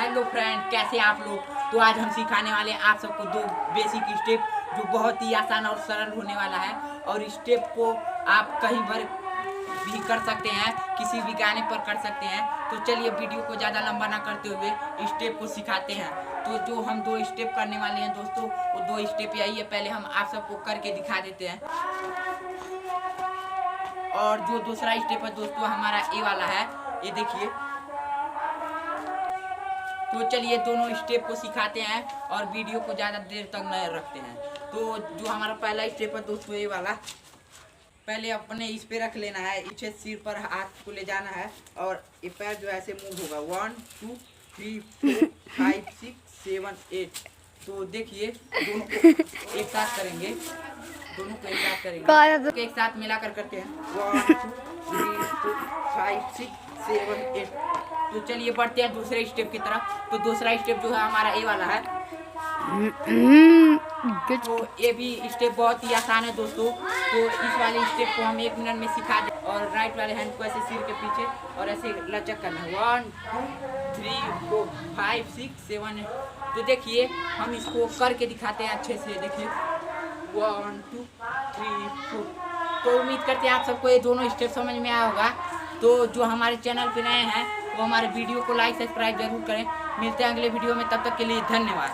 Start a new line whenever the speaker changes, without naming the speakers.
Hello friend, कैसे आप लोग। तो आज हम सिखाने वाले हैं आप सबको दो बेसिक स्टेप जो बहुत ही आसान और सरल होने वाला है। और स्टेप को आप कहीं पर भी कर सकते हैं, किसी भी गाने पर कर सकते हैं। तो चलिए वीडियो को ज़्यादा लंबा ना करते हुए स्टेप को सिखाते हैं। तो जो हम दो स्टेप करने वाले हैं दोस्तों, वो दो स्टेप यही है। पहले हम आप सबको करके दिखा देते हैं। और जो दूसरा स्टेप है दोस्तों हमारा ये वाला है, ये देखिए। तो चलिए दोनों स्टेप को सिखाते हैं और वीडियो को ज़्यादा देर तक नहीं रखते हैं। तो जो हमारा पहला स्टेप है दोस्तों ये वाला, पहले अपने इस पे रख लेना है, इसे सिर पर हाथ को ले जाना है और ये पैर जो है ऐसे मूव होगा। 1 2 3 4 5 6 7 8। तो देखिए दोनों को एक साथ करेंगे, दोनों को एक साथ करेंगे, एक साथ मिलाकर करते हैं। 1 2 3 4 5 6 7 8। तो चलिए बढ़ते हैं दूसरे स्टेप की तरफ। तो दूसरा स्टेप जो है हमारा ये वाला है। तो ये भी स्टेप बहुत ही आसान है दोस्तों। तो इस वाले स्टेप को हम 1 मिनट में सिखा दें। और राइट वाले हैंड को ऐसे सिर के पीछे और ऐसे लचक करना है। 1 2 3 4 5 6 7 8। तो देखिए हम इसको करके दिखाते हैं अच्छे से। देखिए 1 2 3 4। तो उम्मीद करते हैं आप सबको ये दोनों स्टेप समझ में आया होगा। तो जो हमारे चैनल पे नए हैं वो हमारे वीडियो को लाइक सब्सक्राइब जरूर करें। मिलते हैं अगले वीडियो में, तब तक के लिए धन्यवाद।